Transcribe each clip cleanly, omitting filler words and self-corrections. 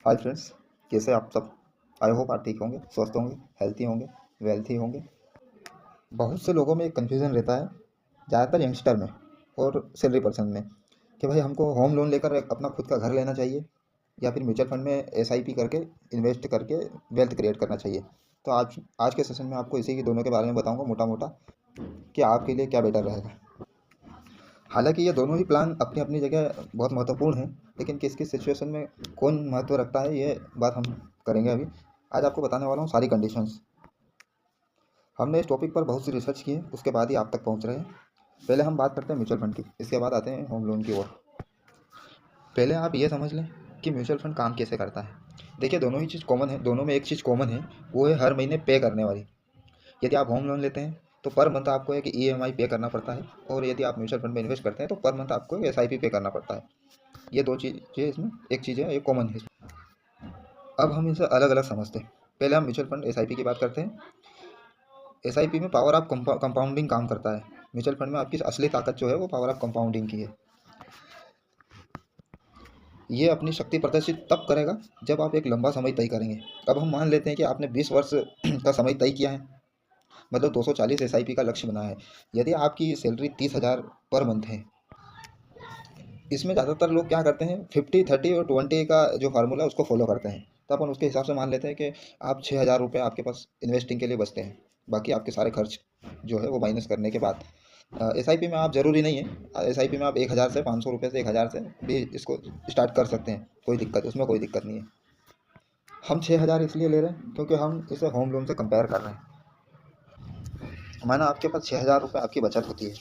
Hi friends, कैसे आप सब। आई होप आप ठीक होंगे, स्वस्थ होंगे, हेल्थी होंगे, वेल्थी होंगे। बहुत से लोगों में एक कन्फ्यूज़न रहता है, ज़्यादातर यंगस्टर में और सैलरी पर्सन में, कि भाई हमको होम लोन लेकर एक अपना खुद का घर लेना चाहिए या फिर म्यूचुअल फंड में एसआईपी करके इन्वेस्ट करके वेल्थ क्रिएट करना चाहिए। तो आज आज के सेशन में आपको इसी के दोनों के बारे में बताऊंगा मोटा मोटा, कि आपके लिए क्या बेटर रहेगा। हालांकि ये दोनों ही प्लान अपनी अपनी जगह बहुत महत्वपूर्ण हैं, लेकिन किस किस सिचुएशन में कौन महत्व रखता है ये बात हम करेंगे अभी। आज आपको बताने वाला हूँ सारी कंडीशंस। हमने इस टॉपिक पर बहुत सी रिसर्च की है, उसके बाद ही आप तक पहुँच रहे हैं। पहले हम बात करते हैं म्यूचुअल फंड की, इसके बाद आते हैं होम लोन की ओर। पहले आप ये समझ लें कि म्यूचुअल फंड काम कैसे करता है। देखिए, दोनों ही चीज़ कॉमन है, दोनों में एक चीज़ कॉमन है, वो है हर महीने पे करने वाली। यदि आप होम लोन लेते हैं तो पर मंथ आपको एक ईएमआई पे करना पड़ता है, और यदि आप म्यूचुअल फंड में इन्वेस्ट करते हैं तो पर मंथ आपको एसआईपी पे करना पड़ता है। ये दो चीज़ें इसमें एक चीज़ है, ये कॉमन है। अब हम इसे अलग अलग समझते हैं। पहले हम म्यूचुअल फंड एसआईपी की बात करते हैं। एसआईपी में पावर ऑफ कंपाउंडिंग काम करता है। म्यूचुअल फंड में आपकी असली ताकत जो है वो पावर ऑफ कंपाउंडिंग की है। ये अपनी शक्ति प्रदर्शित तब करेगा जब आप एक लंबा समय तय करेंगे। अब हम मान लेते हैं कि आपने 20 वर्ष का समय तय किया है, मतलब 240 एसआईपी का लक्ष्य बनाया है। यदि आपकी सैलरी 30,000 पर मंथ है, इसमें ज़्यादातर लोग क्या करते हैं, 50 30 और 20 का जो फार्मूला उसको फॉलो करते हैं। तो अपन उसके हिसाब से मान लेते हैं कि आप 6,000 रुपये आपके पास इन्वेस्टिंग के लिए बचते हैं। बाकी आपके सारे खर्च जो है वो माइनस करने के बाद एस आई पी में आप ज़रूरी नहीं है, एस आई पी में आप 1,000 से 500 रुपये से 1,000 से भी इसको स्टार्ट कर सकते हैं। कोई दिक्कत, उसमें कोई दिक्कत नहीं है। हम 6,000 इसलिए ले रहे हैं क्योंकि हम इसे होम लोन से कंपेयर कर रहे हैं। माना आपके पास 6,000 रुपये आपकी बचत होती है,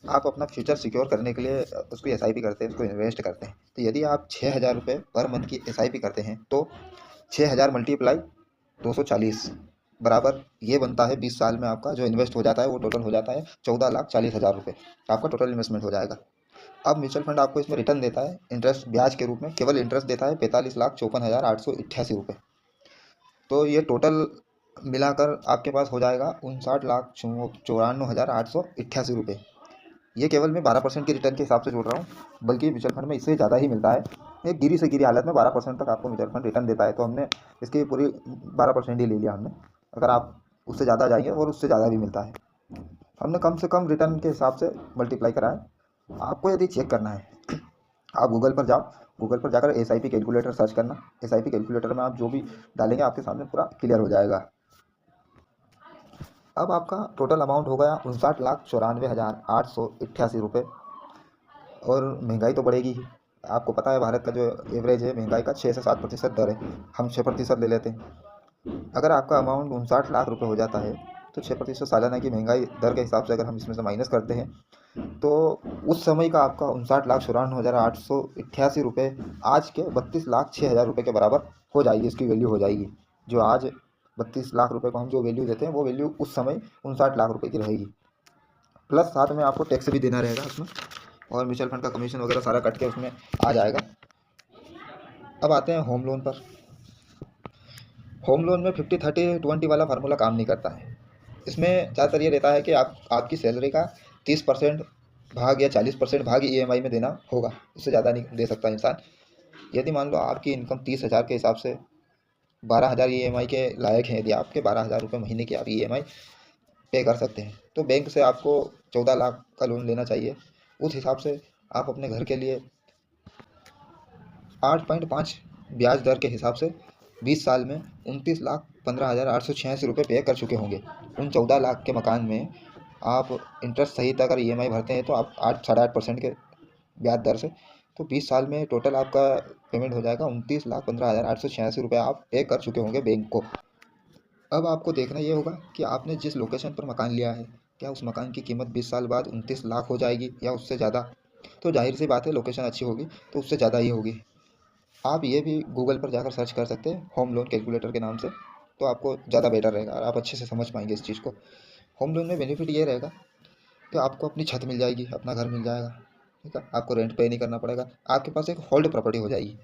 आप अपना फ्यूचर सिक्योर करने के लिए उसको एसआईपी करते हैं, उसको इन्वेस्ट करते हैं। तो यदि आप 6,000 रुपये पर मंथ की एसआईपी करते हैं तो 6,000 मल्टीप्लाई 240 बराबर ये बनता है, 20 साल में आपका जो इन्वेस्ट हो जाता है वो टोटल हो जाता है 14,40,000 रुपये। आपका टोटल इन्वेस्टमेंट हो जाएगा। अब म्यूचुअल फंड आपको इसमें रिटर्न देता है इंटरेस्ट ब्याज के रूप में, केवल इंटरेस्ट देता है 45,54,888 रुपये। तो ये टोटल मिलाकर आपके पास हो जाएगा 59,94,888 रुपये। ये केवल मैं 12% की रिटर्न के हिसाब से जोड़ रहा हूँ, बल्कि म्यूचुअल फंड में इससे ज़्यादा ही मिलता है। एक गिरी से गिरी हालत में 12% तक आपको म्यूचुअल फंड रिटर्न देता है, तो हमने इसकी पूरी 12% ही ले लिया हमने। अगर आप उससे ज़्यादा जाएंगे और उससे ज़्यादा भी मिलता है, हमने कम से कम रिटर्न के हिसाब से मल्टीप्लाई करा है। आपको यदि चेक करना है, आप गूगल पर जाओ, गूगल पर जाकर S I P calculator search करना। एस आई पी कैलकुलेटर में आप जो भी डालेंगे आपके सामने पूरा क्लियर हो जाएगा। अब आपका टोटल अमाउंट हो गया 59,94,888 रुपये। और महंगाई तो बढ़ेगी ही। आपको पता है भारत का जो एवरेज है महंगाई का 6 से 7% दर है, हम 6% ले लेते हैं। अगर आपका अमाउंट 59 लाख रुपये हो जाता है तो 6% सालाना की महंगाई दर के हिसाब से अगर हम इसमें से माइनस करते हैं तो उस समय का आपका 59,94,888 रुपये आज के 32,06,000 रुपये के बराबर हो जाएगी। इसकी वैल्यू हो जाएगी। जो आज 32 लाख रुपये को हम जो वैल्यू देते हैं वो वैल्यू उस समय 59 लाख रुपये की रहेगी। प्लस साथ में आपको टैक्स भी देना रहेगा उसमें, और म्यूचुअल फंड का कमीशन वगैरह सारा कट के उसमें आ जाएगा। अब आते हैं होम लोन पर। होम लोन में 50 30 20 वाला फार्मूला काम नहीं करता है। इसमें ज़्यादातर ये रहता है कि आपकी सैलरी का 30% भाग या 40% भाग ईएमआई में देना होगा, उससे ज़्यादा नहीं दे सकता इंसान। यदि मान लो आपकी इनकम 30,000 के हिसाब से 12,000 ईएमआई के लायक हैं, यदि आपके 12,000 रुपये महीने की आप ईएमआई पे कर सकते हैं, तो बैंक से आपको 14 लाख का लोन लेना चाहिए। उस हिसाब से आप अपने घर के लिए 8.5 ब्याज दर के हिसाब से 20 साल में 29,15,886 रुपये पे कर चुके होंगे। उन 14 लाख के मकान में आप इंटरेस्ट सहित अगर ईएमआई भरते हैं तो आप 8 8.5% के ब्याज दर से, तो 20 साल में टोटल आपका पेमेंट हो जाएगा 29,15,886 रुपये आप पे कर चुके होंगे बैंक को। अब आपको देखना ये होगा कि आपने जिस लोकेशन पर मकान लिया है, क्या उस मकान की कीमत 20 साल बाद 29 लाख हो जाएगी या उससे ज़्यादा। तो जाहिर सी बात है, लोकेशन अच्छी होगी तो उससे ज़्यादा ही होगी। आप ये भी गूगल पर जाकर सर्च कर सकते हैं होम लोन कैलकुलेटर के नाम से, तो आपको ज़्यादा बेटर रहेगा और आप अच्छे से समझ पाएंगे इस चीज़ को। होम लोन में बेनिफिट ये रहेगा कि आपको अपनी छत मिल जाएगी, अपना घर मिल जाएगा, ठीक है। आपको रेंट पे नहीं करना पड़ेगा। आपके पास एक होल्ड प्रॉपर्टी हो जाएगी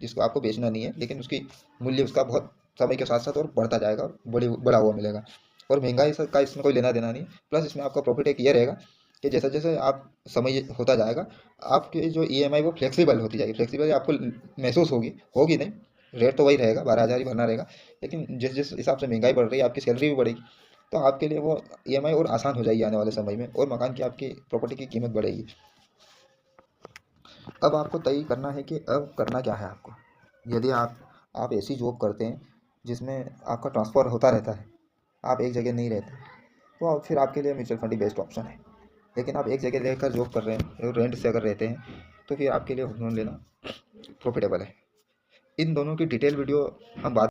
जिसको आपको बेचना नहीं है, लेकिन उसकी मूल्य उसका बहुत समय के साथ साथ और बढ़ता जाएगा और बड़ा हुआ मिलेगा। और महंगाई का इसमें कोई लेना देना नहीं। प्लस इसमें आपका प्रॉफिट एक ये रहेगा कि जैसे जैसे आप समय होता जाएगा, आपकी जो ईएमआई वो फ्लेक्सिबल होती जाएगी। फ्लेक्सिबल आपको महसूस होगी, होगी नहीं, रेट तो वही रहेगा, 12,000 ही भरना रहेगा, लेकिन जिस जिस हिसाब से महंगाई बढ़ रही है आपकी सैलरी भी बढ़ेगी, तो आपके लिए वो ईएमआई और आसान हो जाएगी आने वाले समय में, और मकान की आपकी प्रॉपर्टी की कीमत बढ़ेगी। अब आपको तय करना है कि अब करना क्या है आपको। यदि आप ऐसी जॉब करते हैं जिसमें आपका ट्रांसफ़र होता रहता है, आप एक जगह नहीं रहते, तो फिर आपके लिए म्यूचुअल फंड ही बेस्ट ऑप्शन है। लेकिन आप एक जगह रहकर जॉब कर रहे हैं और रेंट से अगर रहते हैं, तो फिर आपके लिए होम लोन लेना प्रॉफिटेबल है। इन दोनों की डिटेल वीडियो हम बाद